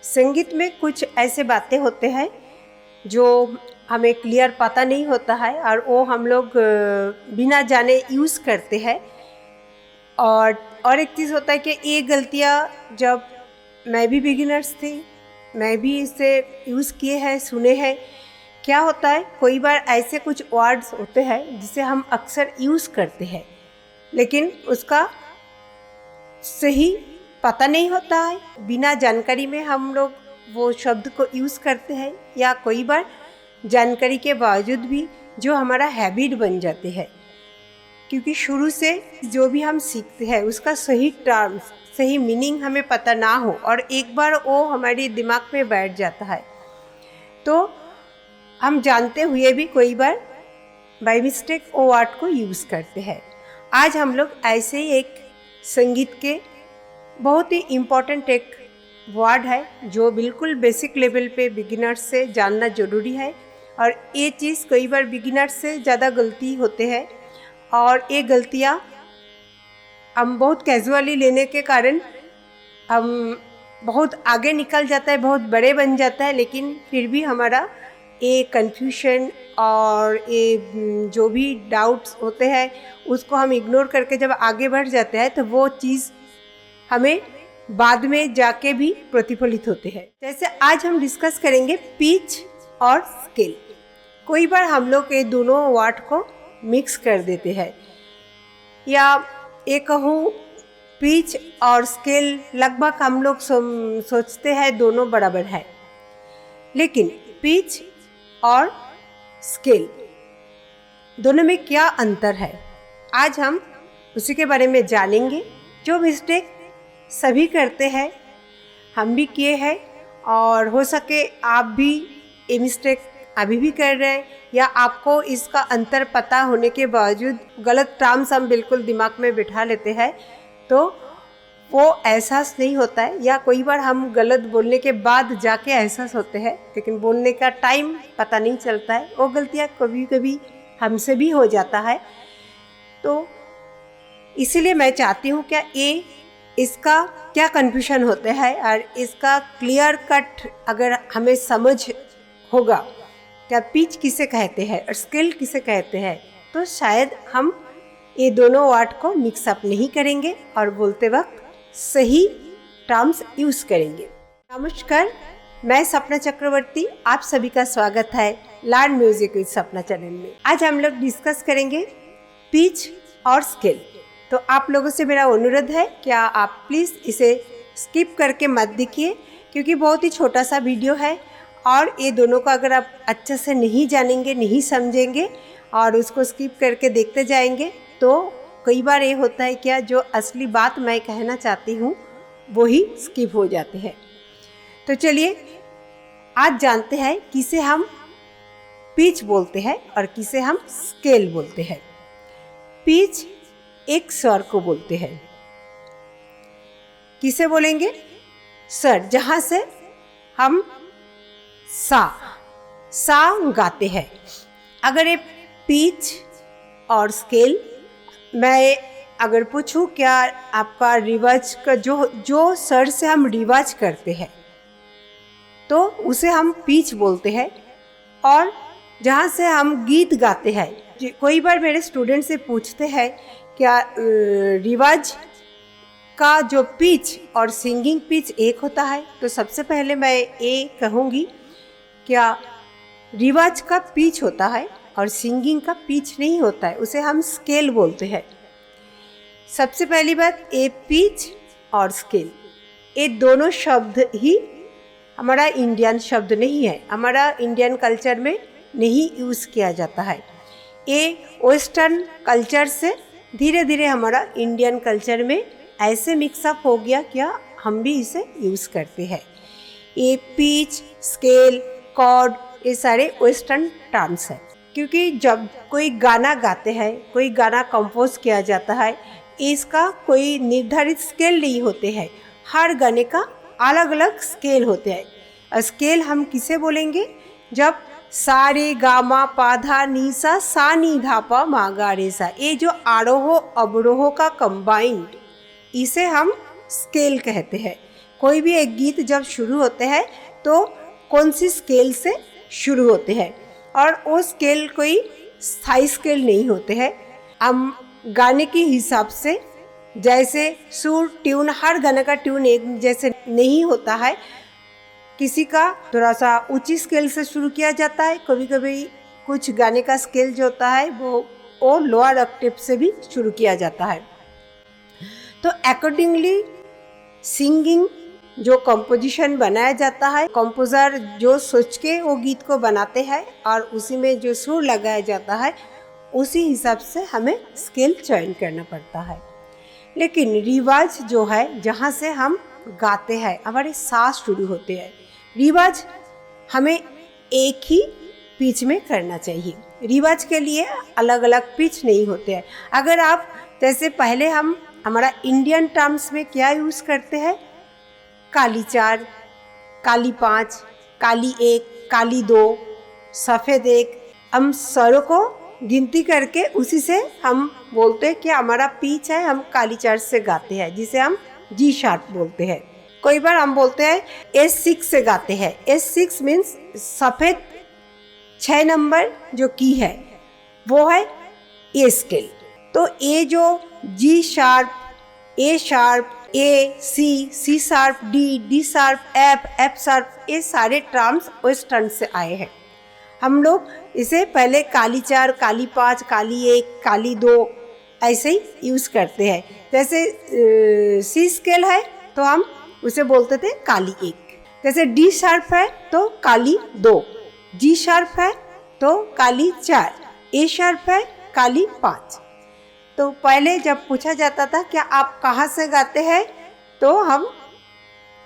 संगीत में कुछ ऐसे बातें होते हैं जो हमें क्लियर पता नहीं होता है और वो हम लोग बिना जाने यूज़ करते हैं। और एक चीज़ होता है कि ये गलतियाँ जब मैं भी बिगिनर्स थी, मैं भी इसे यूज़ किए हैं, सुने हैं। क्या होता है, कोई बार ऐसे कुछ वर्ड्स होते हैं जिसे हम अक्सर यूज़ करते हैं लेकिन उसका सही पता नहीं होता है। बिना जानकारी में हम लोग वो शब्द को यूज़ करते हैं या कोई बार जानकारी के बावजूद भी जो हमारा हैबिट बन जाते हैं, क्योंकि शुरू से जो भी हम सीखते हैं उसका सही टर्म्स, सही मीनिंग हमें पता ना हो और एक बार वो हमारे दिमाग में बैठ जाता है तो हम जानते हुए भी कोई बार बाय मिस्टेक वो वर्ड को यूज़ करते हैं। आज हम लोग ऐसे ही एक संगीत के बहुत ही इम्पोर्टेंट एक वर्ड है जो बिल्कुल बेसिक लेवल पे बिगिनर्स से जानना ज़रूरी है और ये चीज़ कई बार बिगिनर्स से ज़्यादा गलती होते हैं और ये गलतियाँ हम बहुत कैजुअली लेने के कारण हम बहुत आगे निकल जाता है, बहुत बड़े बन जाता है, लेकिन फिर भी हमारा ये कन्फ्यूशन और ये जो भी डाउट्स होते हैं उसको हम इग्नोर करके जब आगे बढ़ जाते हैं तो वो चीज़ हमें बाद में जाके भी प्रतिफलित होते हैं। जैसे आज हम डिस्कस करेंगे पिच और स्केल। कोई बार हम लोग ये दोनों वर्ड को मिक्स कर देते हैं या ये कहूँ पिच और स्केल लगभग हम लोग सोचते हैं दोनों बराबर है, लेकिन पिच और स्केल दोनों में क्या अंतर है आज हम उसी के बारे में जानेंगे। जो मिस्टेक सभी करते हैं, हम भी किए हैं और हो सके आप भी ये मिस्टेक अभी भी कर रहे हैं या आपको इसका अंतर पता होने के बावजूद गलत टर्म्स हम बिल्कुल दिमाग में बिठा लेते हैं तो वो एहसास नहीं होता है, या कोई बार हम गलत बोलने के बाद जाके एहसास होते हैं लेकिन बोलने का टाइम पता नहीं चलता है। वो गलतियाँ कभी कभी हमसे भी हो जाता है। तो इसीलिए मैं चाहती हूँ क्या इसका क्या कन्फ्यूजन होता है और इसका क्लियर कट अगर हमें समझ होगा क्या पिच किसे कहते हैं और स्केल किसे कहते हैं तो शायद हम ये दोनों वर्ड को मिक्सअप नहीं करेंगे और बोलते वक्त सही टर्म्स यूज़ करेंगे। नमस्कार, मैं सपना चक्रवर्ती, आप सभी का स्वागत है लर्न म्यूजिक विद सपना चैनल में। आज हम लोग डिस्कस करेंगे पिच और स्केल। तो आप लोगों से मेरा अनुरोध है क्या आप प्लीज़ इसे स्किप करके मत देखिए, क्योंकि बहुत ही छोटा सा वीडियो है और ये दोनों को अगर आप अच्छे से नहीं जानेंगे, नहीं समझेंगे और उसको स्किप करके देखते जाएंगे तो कई बार ये होता है क्या जो असली बात मैं कहना चाहती हूँ वो ही स्किप हो जाते हैं। तो चलिए आज जानते हैं किसे हम पिच बोलते हैं और किसे हम स्केल बोलते हैं। पिच एक स्वर को बोलते हैं। किसे बोलेंगे? स्वर, जहाँ से हम सा गाते हैं। अगर ये पिच और स्केल, मैं अगर पूछूं क्या आपका रिवाज का जो स्वर से हम रिवाज करते हैं तो उसे हम पिच बोलते हैं, और जहाँ से हम गीत गाते हैं, कोई बार मेरे स्टूडेंट से पूछते हैं क्या रिवाज का जो पिच और सिंगिंग पिच एक होता है, तो सबसे पहले मैं ये कहूँगी क्या रिवाज का पिच होता है और सिंगिंग का पिच नहीं होता है, उसे हम स्केल बोलते हैं। सबसे पहली बात, ये पिच और स्केल ये दोनों शब्द ही हमारा इंडियन शब्द नहीं है, हमारा इंडियन कल्चर में नहीं यूज़ किया जाता है। ये वेस्टर्न कल्चर से धीरे धीरे हमारा इंडियन कल्चर में ऐसे मिक्सअप हो गया क्या हम भी इसे यूज़ करते हैं। ये पिच, स्केल, कॉर्ड ये सारे वेस्टर्न टर्म्स हैं, क्योंकि जब कोई गाना गाते हैं, कोई गाना कंपोज किया जाता है, इसका कोई निर्धारित स्केल नहीं होते हैं, हर गाने का अलग अलग स्केल होते हैं। स्केल हम किसे बोलेंगे? जब सा रे गा मा पा धा नी सा नी धा पा मा गा रे सा, ये जो आरोह अवरोह का कंबाइंड, इसे हम स्केल कहते हैं। कोई भी एक गीत जब शुरू होते हैं तो कौन सी स्केल से शुरू होते हैं, और वो स्केल कोई स्थायी स्केल नहीं होते हैं। हम गाने के हिसाब से, जैसे सुर ट्यून, हर गाने का ट्यून एक जैसे नहीं होता है। किसी का थोड़ा सा ऊंची स्केल से शुरू किया जाता है, कभी कभी कुछ गाने का स्केल जो होता है वो लोअर ऑक्टेव से भी शुरू किया जाता है। तो अकॉर्डिंगली सिंगिंग जो कंपोजिशन बनाया जाता है, कंपोज़र जो सोच के वो गीत को बनाते हैं और उसी में जो सुर लगाया जाता है उसी हिसाब से हमें स्केल चयन करना पड़ता है। लेकिन रिवाज जो है, जहाँ से हम गाते हैं, हमारे सांस शुरू होते हैं, रिवाज हमें एक ही पिच में करना चाहिए। रिवाज के लिए अलग अलग पिच नहीं होते हैं। अगर आप जैसे पहले हम हमारा इंडियन टर्म्स में क्या यूज़ करते हैं, काली 4, काली 5, काली 1, काली 2, सफ़ेद 1, हम स्वरों को गिनती करके उसी से हम बोलते हैं कि हमारा पिच है, हम काली 4 से गाते हैं, जिसे हम जी शार्प बोलते हैं। कोई बार हम बोलते हैं S6 से गाते हैं। S6 मीन्स सफ़ेद 6 नंबर जो की है वो है ए स्केल। तो ए जो G sharp, A sharp, A, C sharp, D sharp, F sharp, ये सारे टर्म्स उस टर्म से आए हैं। हम लोग इसे पहले काली 4, काली 5, काली 1, काली 2 ऐसे ही यूज़ करते हैं। जैसे सी स्केल है तो हम उसे बोलते थे काली 1। जैसे डी शार्प है तो काली 2, जी शार्प है तो काली 4, ए शार्प है काली 5। तो पहले जब पूछा जाता था कि आप कहाँ से गाते हैं, तो हम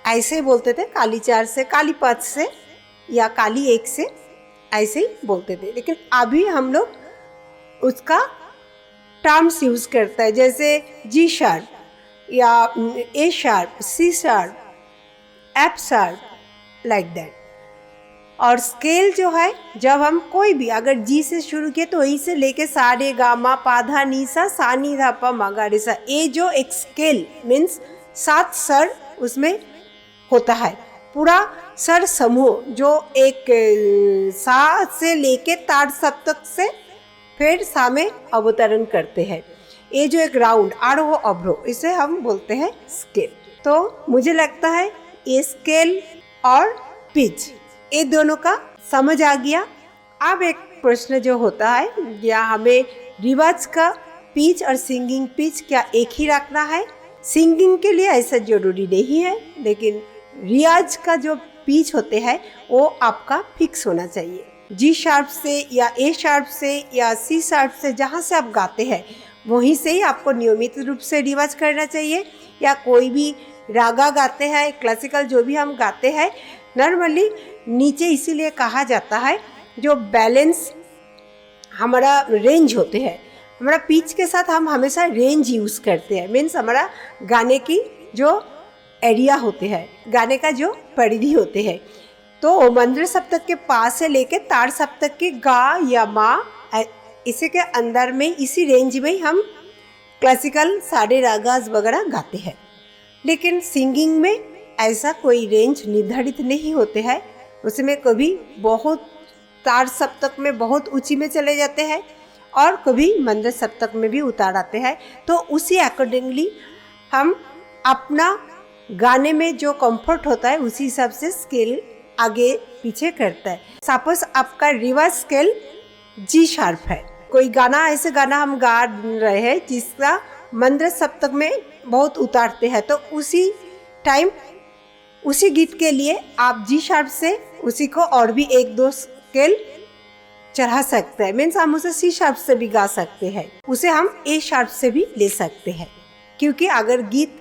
ऐसे ही बोलते थे काली 4 से, काली 5 से या काली 1 से, ऐसे ही बोलते थे। लेकिन अभी हम लोग उसका टर्म्स यूज़ करते हैं, जैसे जी शार्प या A sharp, C sharp, F sharp, like that. और स्केल जो है, जब हम कोई भी अगर जी से शुरू किए तो वहीं से लेके सा रे गा मा पा धा नी सा नी धा पा मा गा रे सा, ये जो एक स्केल मीन्स 7 स्वर उसमें होता है। पूरा स्वर समूह जो एक सा से लेके ताड़ सप्तक से फिर सा में अवतरण करते हैं, ये जो एक राउंड आरोह अवरोह, इसे हम बोलते हैं स्केल। तो मुझे लगता है ये स्केल और पिच ये दोनों का समझ आ गया। अब एक प्रश्न जो होता है, या हमें रिवाज का पिच और सिंगिंग पिच क्या एक ही रखना है? सिंगिंग के लिए ऐसा जरूरी नहीं है, लेकिन रियाज का जो पिच होते हैं वो आपका फिक्स होना चाहिए। जी शार्प से या ए शार्प से या सी शार्प से जहाँ से आप गाते हैं वहीं से ही आपको नियमित रूप से रिवाज करना चाहिए। या कोई भी रागा गाते हैं, क्लासिकल जो भी हम गाते हैं, नॉर्मली नीचे इसीलिए कहा जाता है जो बैलेंस हमारा रेंज होते हैं, हमारा पिच के साथ हम हमेशा रेंज यूज़ करते हैं। मीन्स हमारा गाने की जो एरिया होते हैं, गाने का जो परिधि होते हैं, तो मंद्र सप्तक के पास से लेके ताड़ सप्तक के गा या मा, इसी के अंदर में, इसी रेंज में ही हम क्लासिकल सारे रागाज वगैरह गाते हैं। लेकिन सिंगिंग में ऐसा कोई रेंज निर्धारित नहीं होते हैं। उसमें कभी बहुत ताड़ सप्तक में बहुत ऊंची में चले जाते हैं और कभी मंद्र सप्तक में भी उतार आते हैं। तो उसी अकॉर्डिंगली हम अपना गाने में जो कंफर्ट होता है उसी हिसाब से स्केल आगे पीछे करता है। सपोज आपका रिवर्स स्केल जी शार्प है, कोई गाना ऐसे गाना हम गा रहे हैं जिसका मंद्र सप्तक में बहुत उतारते हैं, तो उसी टाइम उसी गीत के लिए आप जी शार्प से उसी को और भी 1-2 स्केल चढ़ा सकते हैं। मीन्स हम उसे सी शार्प से भी गा सकते हैं, उसे हम ए शार्प से भी ले सकते हैं। क्योंकि अगर गीत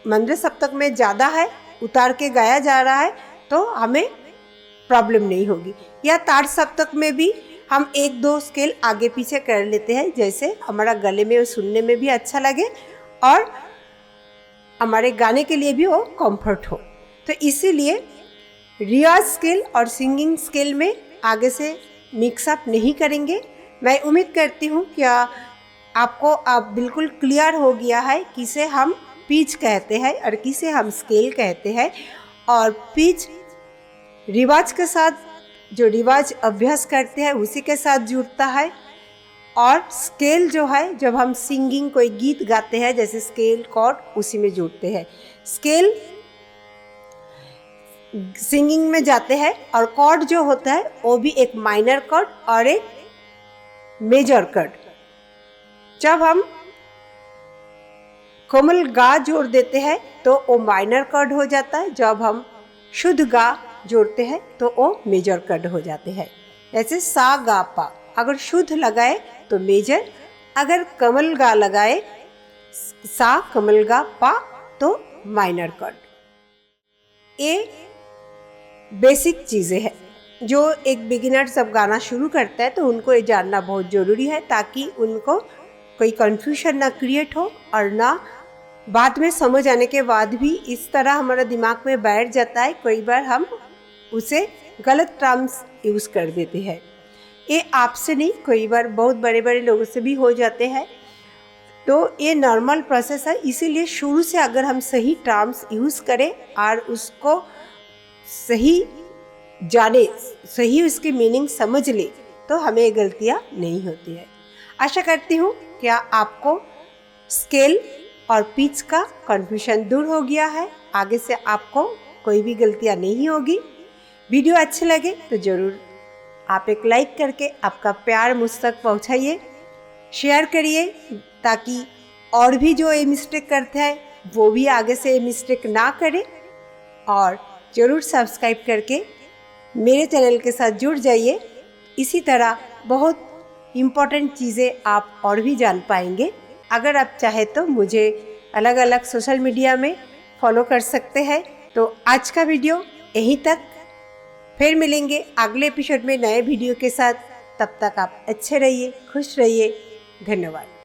मंद्र सप्तक में ज़्यादा है, उतार के गाया जा रहा है, तो हमें प्रॉब्लम नहीं होगी। या ताड़ सप्तक में भी हम 1-2 स्केल आगे पीछे कर लेते हैं, जैसे हमारा गले में सुनने में भी अच्छा लगे और हमारे गाने के लिए भी वो कंफर्ट हो। तो इसीलिए रियाज स्केल और सिंगिंग स्केल में आगे से मिक्सअप नहीं करेंगे। मैं उम्मीद करती हूँ कि आपको अब बिल्कुल क्लियर हो गया है किसे हम पिच कहते हैं और किसे हम स्केल कहते हैं। और पिच रिवाज के साथ, जो रिवाज अभ्यास करते हैं उसी के साथ जुड़ता है। और स्केल जो है, जब हम सिंगिंग कोई गीत गाते हैं जैसे स्केल कॉर्ड, उसी में जुड़ते हैं। स्केल सिंगिंग में जाते हैं और कॉर्ड जो होता है वो भी एक माइनर कॉर्ड और एक मेजर कॉर्ड। जब हम कोमल गा जोड़ देते हैं तो वो माइनर कॉर्ड हो जाता है, जब हम शुद्ध गा जोड़ते हैं तो वो मेजर कॉर्ड हो जाते हैं। जैसे सा गा पा, अगर शुद्ध लगाए तो मेजर, अगर कमल गा लगाए सा कमल गा पा तो माइनर कॉर्ड। ये बेसिक चीज़ें हैं जो एक बिगिनर जब गाना शुरू करता है तो उनको ये जानना बहुत ज़रूरी है, ताकि उनको कोई कन्फ्यूजन ना क्रिएट हो और ना बाद में समझ आने के बाद भी इस तरह हमारा दिमाग में बैठ जाता है, कई बार हम उसे गलत टर्म्स यूज़ कर देते हैं। ये आपसे नहीं, कई बार बहुत बड़े बड़े लोगों से भी हो जाते हैं। तो ये नॉर्मल प्रोसेस है, इसीलिए शुरू से अगर हम सही टर्म्स यूज़ करें और उसको सही जाने, सही उसकी मीनिंग समझ ले, तो हमें गलतियाँ नहीं होती है। आशा करती हूँ क्या आपको स्केल और पिच का कन्फ्यूजन दूर हो गया है। आगे से आपको कोई भी गलतियाँ नहीं होगी। वीडियो अच्छे लगे तो ज़रूर आप एक लाइक करके आपका प्यार मुझ तक पहुँचाइए, शेयर करिए, ताकि और भी जो ये मिस्टेक करते हैं वो भी आगे से ये मिस्टेक ना करें। और ज़रूर सब्सक्राइब करके मेरे चैनल के साथ जुड़ जाइए। इसी तरह बहुत इम्पोर्टेंट चीज़ें आप और भी जान पाएंगे। अगर आप चाहे तो मुझे अलग अलग सोशल मीडिया में फॉलो कर सकते हैं। तो आज का वीडियो यहीं तक, फिर मिलेंगे अगले एपिसोड में नए वीडियो के साथ। तब तक आप अच्छे रहिए, खुश रहिए। धन्यवाद।